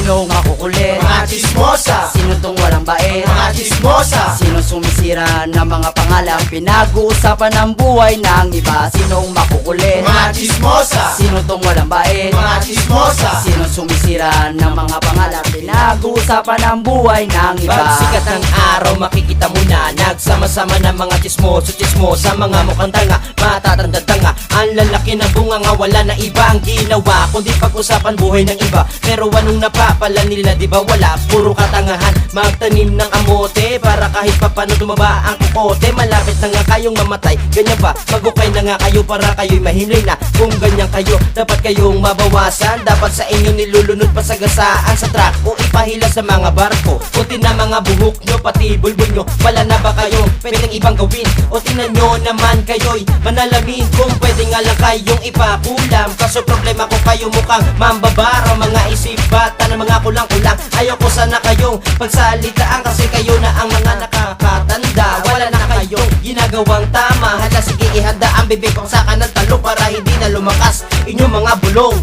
Sinong makukulit? Mga chismosa. Sino tong walang bait? Mga chismosa. Sino sumisira ng mga pangalan? Pinag-uusapan ng buhay ng iba. Sinong makukulit? Mga chismosa. Sino tong walang bait? Mga chismosa. Sino sumisira ng mga pangalan? Pinag-uusapan ng buhay ng iba. Pag sikat ng araw makikita mo na nagsama-sama ng mga chismosa mga mukhang tanga, matatanda tanga. Ang lalaki ng bunga nga wala na iba ang ginawa kundi pag-usapan buhay ng iba. Pero anong napapala nila di ba wala? Puro katangahan, magtanim ng amote para kahit papano tumaba ang kukote. Malapit na nga kayong mamatay, ganyan ba? Magukay na nga kayo para kayo'y mahimlay na. Kung ganyan kayo, dapat kayong mabawasan. Dapat sa inyo nilulunod pasagasaan sa truck o ipahila sa mga barko. Puti na mga buhok nyo, pati bulbul nyo. Wala na ba kayo pwedeng ibang gawin? O tingnan nyo naman kayo'y manalamin. Kung pwede nga lang kayong ipakulam. Kaso problema ko kayo mukhang mambabara. Mga isip bata na mga kulang-kulang. Ayoko sana kayong pagsalitaan kasi kayo na ang mga nakakatanda. Wala na kayong ginagawang tama. Hala sige ihanda ang bibig kong saka ng talo para hindi na lumakas inyong mga bulong.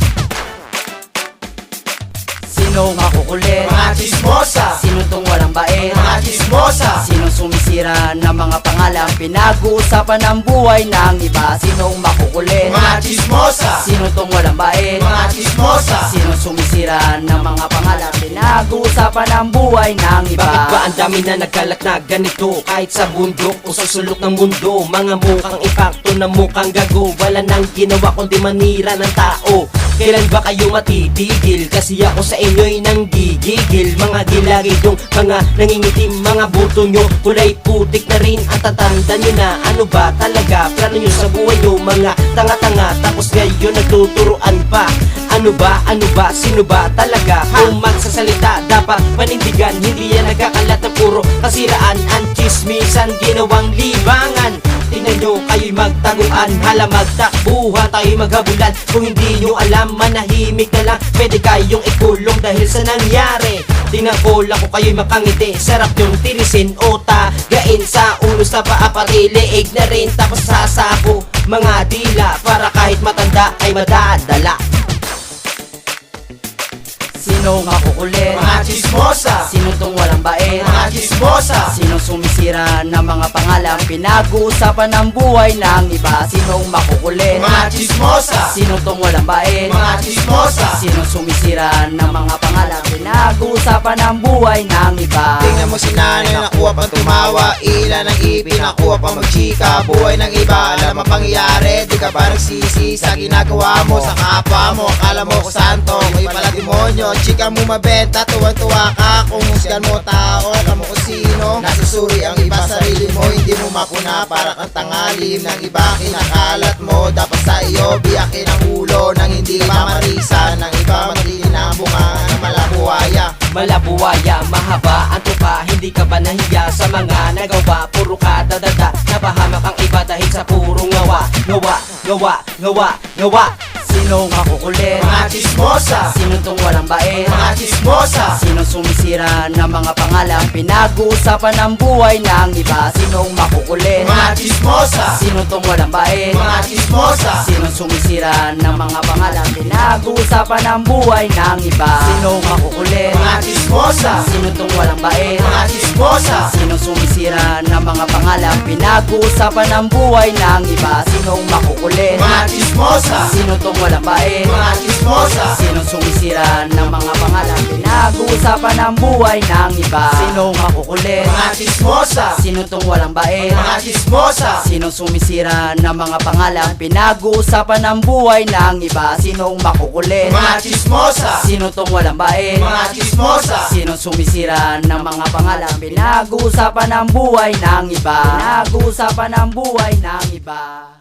Sino makukulit? Mga chismosa. Sino tong walang bait? Mga chismosa. Sino sumisira ng mga pangalan? Pinag-uusapan ng buhay ng iba. Sinong makukulit? Mga chismosa. Sino tong walang bait? Mga chismosa. Sino sumisira ng mga pangalan? Pinag-uusapan ng buhay ng iba. Bakit ba ang dami na nagkalat na ganito? Kahit sa bundok o sa sulok ng mundo, mga mukhang impacto na mukhang gago. Wala nang ginawa kundi manira ng tao. Kailan ba kayo matitigil? Kasi ako sa inyo'y nanggigigil. Mga gilagidong, mga nangingitim, mga buto nyo kulay putik na rin ang tatanda nyo na. Ano ba talaga plano nyo sa buhay nyo? Mga tanga-tanga tapos ngayon nagtuturuan pa. Ano ba, sino ba talaga? Kung magsasalita dapat panindigan. Hindi yan nagkakalat na puro kasiraan. Ang chismisan ginawang libangan. Tingnan nyo kayo'y magtaguan. Hala magtakbuhan tayo'y maghabulan. Kung hindi nyo alam manahimik na lang. Pwede kayong ikulong dahil sa nangyari. Tingnan ko lang kung kayo'y makangiti. Sarap yung tirisin o tagain sa ulo sa paa pati leeg na rin. Tapos sasako mga dila para kahit matanda ay madadala. Sino makukulit? Mga chismosa. Sino tong walang bait? Mga chismosa. Sino sumisira ng mga pangalan? Pinag-uusapan ng buhay ng iba. Sinong makukulit? Mga chismosa. Sino tong walang bait? Mga chismosa. Sino sumisira ng mga pangalan? Pinag-uusapan ng buhay ng iba. Tingnan mo si nanay nakuha pang tumawa. Ilan ang ipin nakuha pang magchika. Buhay ng iba alam ang pangyayari. Di ka ba nagsisi sa ginagawa mo? Sa kapwa mo akala mo ko santo. May pala demonyo. Chika mo mabenta, tuwang-tuwa ka. Kung musgan mo tao, alam mo kung sino. Nasusuri ang iba, sarili mo hindi mo makuna. Para kang tangalim ng iba, kinakalat mo. Dapat sa iyo, biyakin ang ulo. Nang hindi mamarisan ng iba, matigil na ang bunga ng malabuhaya. Malabuhaya, mahaba ang tuka. Hindi ka ba nahiya sa mga nagawa? Puro ka dadada, napahamak ang iba dahil sa puro ngawa. Ngawa. Sino makukulit? Mga chismosa. Sino tong walang bait? Mga chismosa. Sino sumisira ng mga pangalan? Pinag-uusapan ng buhay ng iba. Sinong makukulit? Mga chismosa. Sino tong walang bait? Mga chismosa. Sino sumisira ng mga pangalan? Pinag-uusapan ng buhay ng iba. Sinong makukulit? Mga chismosa. Sino tong walang bait? Mga chismosa. Sino sumisira ng mga pangalan? Pinag-uusapan ng buhay ng iba. Sinong makukulit? Mga chismosa. Sino tong walang bait? Mga chismosa. Sino sumisira ng mga pangalan? Pinag-uusapan ng buhay ng iba. Sinong makukulit? Mga chismosa. Sino tong walang bait? Mga chismosa. Sino sumisira ng mga pangalan? Pinag-uusapan ng buhay ng iba. Sinong makukulit? Mga chismosa. Sino tong walang bait? Mga chismosa. Sino sumisira ng mga pangalan? Pinag-uusapan ng buhay ng iba. Pinag-uusapan ng buhay ng iba.